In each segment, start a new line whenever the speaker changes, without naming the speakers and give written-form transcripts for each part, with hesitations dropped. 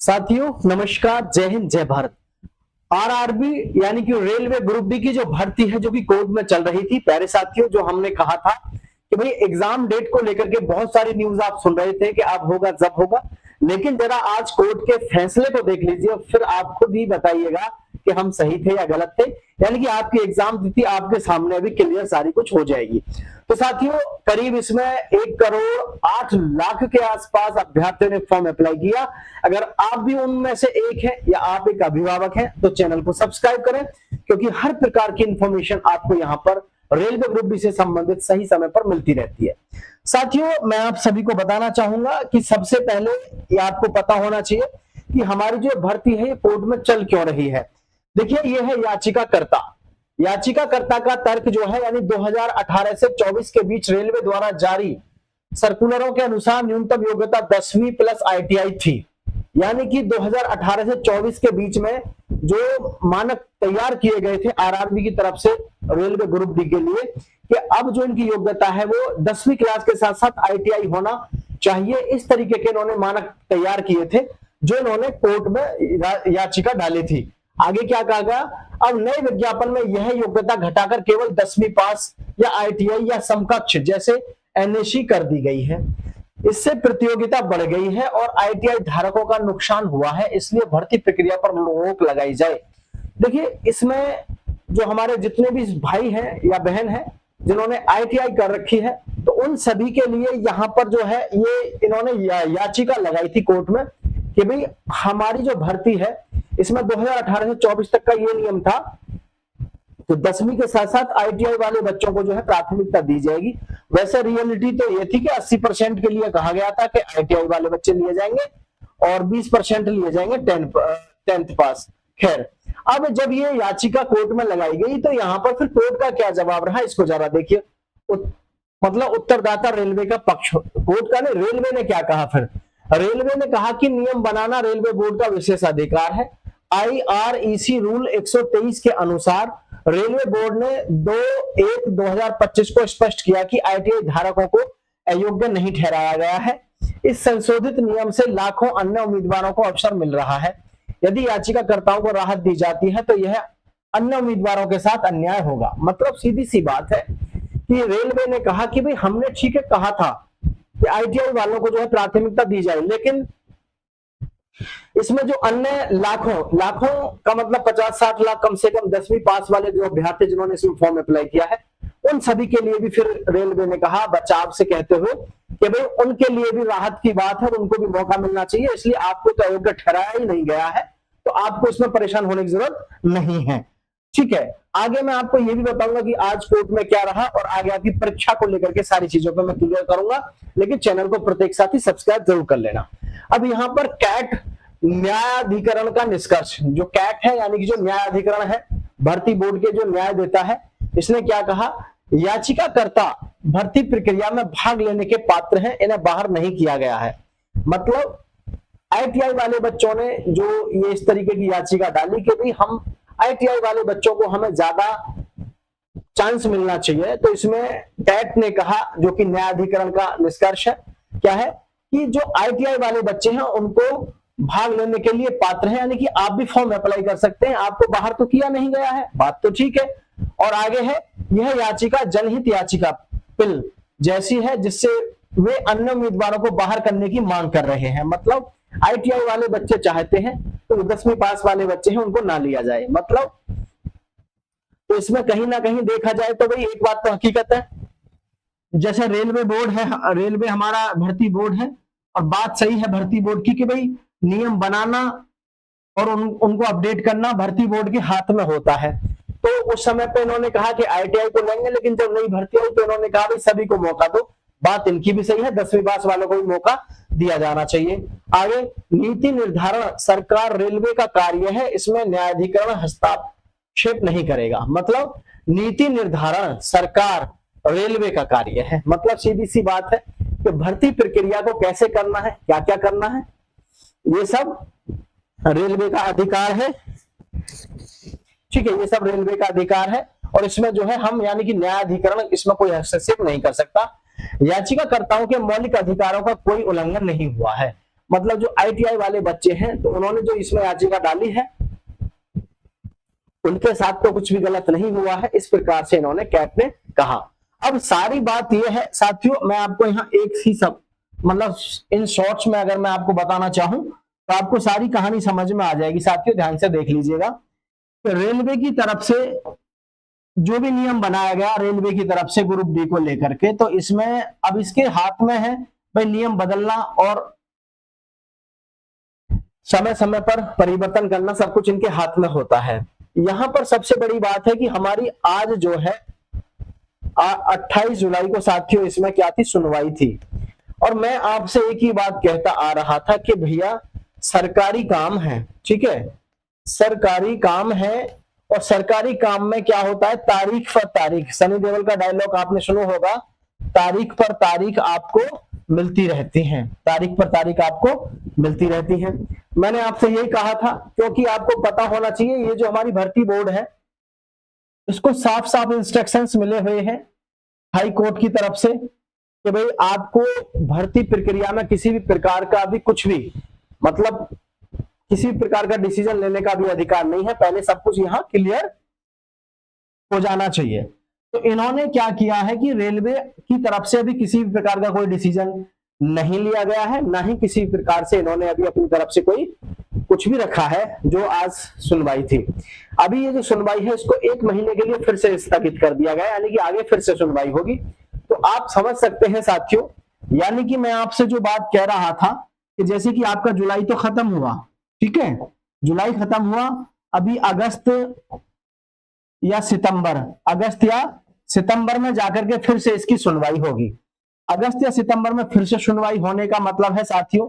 साथियों नमस्कार, जय हिंद, जय भारत। आरआरबी यानी कि रेलवे ग्रुप डी की जो भर्ती है जो कि कोर्ट में चल रही थी, प्यारे साथियों, जो हमने कहा था कि भाई एग्जाम डेट को लेकर के बहुत सारी न्यूज आप सुन रहे थे कि अब होगा जब होगा, लेकिन जरा आज कोर्ट के फैसले को देख लीजिए और फिर आप खुद ही बताइएगा कि हम सही थे या गलत थे। यानी कि आपकी एग्जाम तिथि आपके सामने अभी क्लियर सारी कुछ हो जाएगी। तो साथियों, करीब इसमें 1,08,00,000 के आसपास अभ्यर्थियों ने फॉर्म अप्लाई किया। अगर आप भी उनमें से एक हैं या आप एक अभिभावक हैं तो चैनल को सब्सक्राइब करें, क्योंकि हर प्रकार की इंफॉर्मेशन आपको यहाँ पर रेलवे ग्रुप डी से संबंधित सही समय पर मिलती रहती है। साथियों, मैं आप सभी को बताना चाहूंगा कि सबसे पहले ये आपको पता होना चाहिए कि हमारी जो भर्ती है ये कोर्ट में चल क्यों रही है। देखिए, ये है याचिकाकर्ता। याचिकाकर्ता का तर्क जो है, यानी 2018 से 24 के बीच रेलवे द्वारा जारी सर्कुलरों के अनुसार न्यूनतम योग्यता 10वीं प्लस आईटीआई थी। यानी कि 2018 से 24 के बीच में जो मानक तैयार किए गए थे आरआरबी की तरफ से रेलवे ग्रुप डी के लिए कि अब जो इनकी योग्यता है वो 10वीं क्लास के साथ साथ आईटीआई होना चाहिए, इस तरीके के इन्होंने मानक तैयार किए थे, जो इन्होंने कोर्ट में याचिका डाली थी। आगे क्या कहा गया, अब नए विज्ञापन में यह योग्यता घटाकर केवल 10वीं पास या आईटीआई या समकक्ष जैसे एनएससी कर दी गई है। इससे प्रतियोगिता बढ़ गई है और आईटीआई धारकों का नुकसान हुआ है, इसलिए भर्ती प्रक्रिया पर रोक लगाई जाए। देखिए, इसमें जो हमारे जितने भी भाई हैं या बहन हैं जिन्होंने आईटीआई कर रखी है, तो उन सभी के लिए यहाँ पर जो है ये इन्होंने याचिका लगाई थी कोर्ट में कि भाई हमारी जो भर्ती है इसमें 2018 से 24 तक का ये नियम था, तो 10वीं के साथ साथ आईटीआई वाले बच्चों को जो है प्राथमिकता दी जाएगी। वैसे रियलिटी तो ये थी कि 80% के लिए कहा गया था कि आईटीआई वाले बच्चे लिए जाएंगे और 20% लिए जाएंगे 10th पास। खैर, अब जब ये याचिका कोर्ट में लगाई गई तो यहाँ पर फिर कोर्ट का क्या जवाब रहा, इसको जरा देखिए। मतलब उत्तरदाता रेलवे का पक्ष, कोर्ट का नहीं, रेलवे ने क्या कहा। फिर रेलवे ने कहा कि नियम बनाना रेलवे बोर्ड का विशेष अधिकार है। आईआरईसी रूल 123 के अनुसार रेलवे बोर्ड ने 2/1/2025 को स्पष्ट किया कि आईटीआई धारकों को अयोग्य नहीं ठहराया गया है। इस संशोधित नियम से लाखों अन्य उम्मीदवारों को अवसर मिल रहा है। यदि याचिकाकर्ताओं को राहत दी जाती है तो यह अन्य उम्मीदवारों के साथ अन्याय होगा। मतलब सीधी सी बात है कि रेलवे ने कहा कि भाई हमने ठीक है कहा था कि आईटीआई वालों को जो है प्राथमिकता दी जाए, लेकिन इसमें जो अन्य लाखों का मतलब 50-60 लाख कम से कम 10वीं पास वाले जो अभ्यर्थी जिन्होंने इसमें फॉर्म अप्लाई किया है, उन सभी के लिए भी फिर रेलवे ने कहा बचाव से कहते हुए कि भाई उनके लिए भी राहत की बात है और उनको भी मौका मिलना चाहिए, इसलिए आपको तो अयोग्य ठहराया ही नहीं गया है, तो आपको इसमें परेशान होने की जरूरत नहीं है। ठीक है, आगे मैं आपको ये भी बताऊंगा कि आज कोर्ट में क्या रहा और आगे आपकी परीक्षा को लेकर के सारी चीजों पर मैं क्लियर करूंगा, लेकिन चैनल को प्रत्येक साथी सब्सक्राइब जरूर कर लेना। अब यहाँ पर कैट न्यायाधिकरण का निष्कर्ष, जो कैट है यानी कि जो न्यायाधिकरण है भर्ती बोर्ड के जो न्याय देता है, इसने क्या कहा, याचिकाकर्ता भर्ती प्रक्रिया में भाग लेने के पात्र हैं, इन्हें बाहर नहीं किया गया है। मतलब आईटीआई वाले बच्चों ने जो ये इस तरीके की याचिका डाली कि भाई हम आईटीआई वाले बच्चों को हमें ज्यादा चांस मिलना चाहिए, तो इसमें कैट ने कहा, जो कि न्यायाधिकरण का निष्कर्ष है, क्या है कि जो आईटीआई वाले बच्चे हैं उनको भाग लेने के लिए पात्र हैं, यानी कि आप भी फॉर्म अप्लाई कर सकते हैं, आपको बाहर तो किया नहीं गया है, बात तो ठीक है। और आगे है, यह याचिका जनहित याचिका पिल जैसी है जिससे वे अन्य उम्मीदवारों को बाहर करने की मांग कर रहे हैं। मतलब आईटीआई वाले बच्चे चाहते हैं तो 10वीं पास वाले बच्चे हैं उनको ना लिया जाए। मतलब तो इसमें कहीं ना कहीं देखा जाए तो भाई एक बात तो हकीकत है, जैसे रेलवे बोर्ड है, रेलवे हमारा भर्ती बोर्ड है, और बात सही है भर्ती बोर्ड की कि भाई नियम बनाना और उनको अपडेट करना भर्ती बोर्ड के हाथ में होता है। तो उस समय पे इन्होंने कहा कि आईटीआई को लेंगे, लेकिन जब नई भर्ती आई तो इन्होंने कहा भाई सभी को मौका दो। बात इनकी भी सही है, 10वीं पास वालों को भी मौका दिया जाना चाहिए। आगे, नीति निर्धारण सरकार रेलवे का कार्य है, इसमें न्यायाधिकरण हस्तक्षेप नहीं करेगा। मतलब नीति निर्धारण सरकार रेलवे का कार्य है। मतलब सीधी सी बात है कि भर्ती प्रक्रिया को कैसे करना है, क्या क्या करना है, ये सब रेलवे का अधिकार है। ठीक है, ये सब रेलवे का अधिकार है और इसमें जो है हम यानी कि न्यायाधिकरण इसमें कोई हस्तक्षेप नहीं कर सकता। याचिकाकर्ताओं के मौलिक अधिकारों का कोई उल्लंघन नहीं हुआ है। मतलब जो ITI वाले बच्चे हैं, तो उन्होंने जो इसमें याचिका डाली है उनके साथ तो कुछ भी गलत नहीं हुआ है, इस प्रकार से इन्होंने कैट ने कहा। अब सारी बात यह है साथियों, मैं आपको यहाँ एक ही सब मतलब इन शॉर्ट्स में अगर मैं आपको बताना चाहूं तो आपको सारी कहानी समझ में आ जाएगी। साथियों ध्यान से देख लीजिएगा, तो रेलवे की तरफ से जो भी नियम बनाया गया रेलवे की तरफ से ग्रुप डी को लेकर के, तो इसमें अब इसके हाथ में है भाई नियम बदलना और समय समय पर परिवर्तन करना, सब कुछ इनके हाथ में होता है। यहां पर सबसे बड़ी बात है कि हमारी आज जो है 28 जुलाई को साथियों इसमें क्या थी, सुनवाई थी। और मैं आपसे एक ही बात कहता आ रहा था कि भैया सरकारी काम है, ठीक है, सरकारी काम है, और सरकारी काम में क्या होता है, तारीख पर तारीख, सनी देओल का डायलॉग आपने सुना होगा, तारीख पर तारीख आपको मिलती रहती हैं, तारीख पर तारीख आपको मिलती रहती हैं। मैंने आपसे यही कहा था, क्योंकि आपको पता होना चाहिए ये जो हमारी भर्ती बोर्ड है इसको साफ साफ इंस्ट्रक्शंस मिले हुए हैं हाई कोर्ट की तरफ से कि भाई आपको भर्ती प्रक्रिया में किसी भी प्रकार का भी कुछ भी मतलब किसी भी प्रकार का डिसीजन लेने का भी अधिकार नहीं है, पहले सब कुछ यहां क्लियर हो जाना चाहिए। तो इन्होंने क्या किया है कि रेलवे की तरफ से अभी किसी भी प्रकार का कोई डिसीजन नहीं लिया गया है, ना ही किसी प्रकार से इन्होंने अभी अपनी तरफ से कोई कुछ भी रखा है। जो आज सुनवाई थी, अभी ये जो सुनवाई है इसको 1 महीने के लिए फिर से स्थगित कर दिया गया, यानी कि आगे फिर से सुनवाई होगी। तो आप समझ सकते हैं साथियों, यानी कि मैं आपसे जो बात कह रहा था कि जैसे कि आपका जुलाई तो खत्म हुआ, ठीक है, जुलाई खत्म हुआ, अभी अगस्त या सितंबर में जाकर के फिर से इसकी सुनवाई होगी। अगस्त या सितंबर में फिर से सुनवाई होने का मतलब है साथियों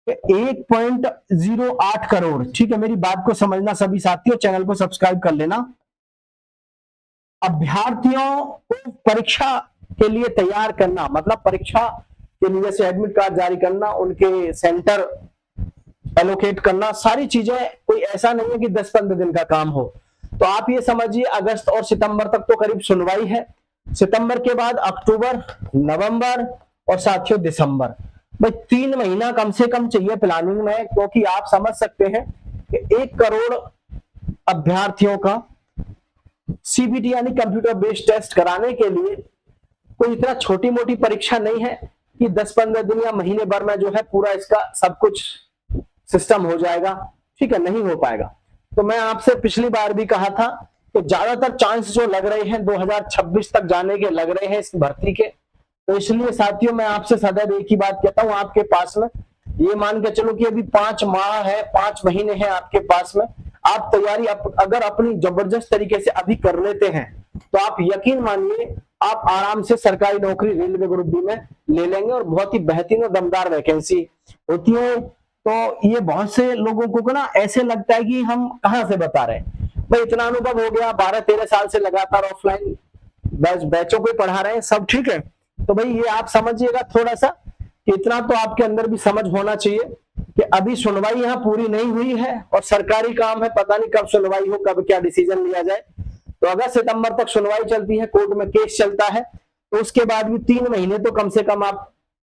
1.08 करोड़, ठीक है, मेरी बात को समझना सभी साथियों, चैनल को सब्सक्राइब कर लेना, अभ्यर्थियों को परीक्षा के लिए तैयार करना, मतलब परीक्षा के लिए जैसे एडमिट कार्ड जारी करना, उनके सेंटर एलोकेट करना, सारी चीजें, कोई ऐसा नहीं है कि 10-15 दिन का काम हो। तो आप ये समझिए अगस्त और सितंबर तक तो करीब सुनवाई है, सितंबर के बाद अक्टूबर, नवंबर और साथियों दिसंबर, भाई 3 महीना कम से कम चाहिए प्लानिंग में, क्योंकि आप समझ सकते हैं कि 1 करोड़ अभ्यर्थियों का CBT यानी कंप्यूटर बेस्ड टेस्ट कराने के लिए कोई इतना छोटी मोटी परीक्षा नहीं है कि 10-15 दिन या महीने भर में जो है पूरा इसका सब कुछ सिस्टम हो जाएगा, ठीक है, नहीं हो पाएगा। तो मैं आपसे पिछली बार भी कहा था कि ज्यादातर चांस जो लग रहे हैं 2026 तक जाने के लग रहे हैं इस भर्ती के। तो इसलिए साथियों मैं आपसे सदैव एक ही बात कहता हूं, आपके पास में ये मान के चलो कि अभी 5 माह है, 5 महीने हैं आपके पास में, आप तैयारी अगर अपनी जबरदस्त तरीके से अभी कर लेते हैं तो आप यकीन मानिए आप आराम से सरकारी नौकरी रेलवे ग्रुप डी में ले लेंगे, और बहुत ही बेहतरीन और दमदार वैकेंसी होती है। तो ये बहुत से लोगों को ना ऐसे लगता है कि हम कहां से बता रहे हैं, भाई इतना अनुभव हो गया, 12-13 साल से लगातार ऑफलाइन बैचों को पढ़ा रहे हैं, सब ठीक है। तो भाई ये आप समझिएगा थोड़ा सा, इतना तो आपके अंदर भी समझ होना चाहिए कि अभी सुनवाई यहाँ पूरी नहीं हुई है और सरकारी काम है, पता नहीं कब सुनवाई हो, कब क्या डिसीजन लिया जाए। तो अगस्त सितंबर तक सुनवाई चलती है, कोर्ट में केस चलता है, तो उसके बाद भी 3 महीने तो कम से कम आप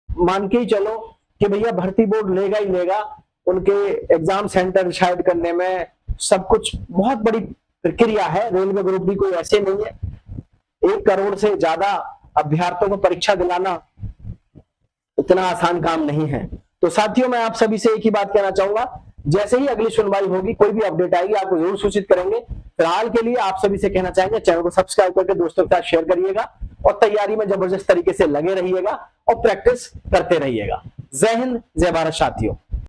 मान के ही चलो कि भैया भर्ती बोर्ड लेगा ही लेगा, उनके एग्जाम सेंटर डिसाइड करने में सब कुछ बहुत बड़ी प्रक्रिया है। रेलवे ग्रुप भी कोई ऐसे नहीं है, 1 करोड़ से ज्यादा अभ्यर्थियों को परीक्षा दिलाना इतना आसान काम नहीं है। तो साथियों मैं आप सभी से एक ही बात कहना चाहूंगा, जैसे ही अगली सुनवाई होगी, कोई भी अपडेट आएगी आपको जरूर सूचित करेंगे। फिलहाल के लिए आप सभी से कहना चाहेंगे चैनल को सब्सक्राइब करके दोस्तों के साथ शेयर करिएगा और तैयारी में जबरदस्त तरीके से लगे रहिएगा और प्रैक्टिस करते रहिएगा। जय हिंद, जय भारत साथियों।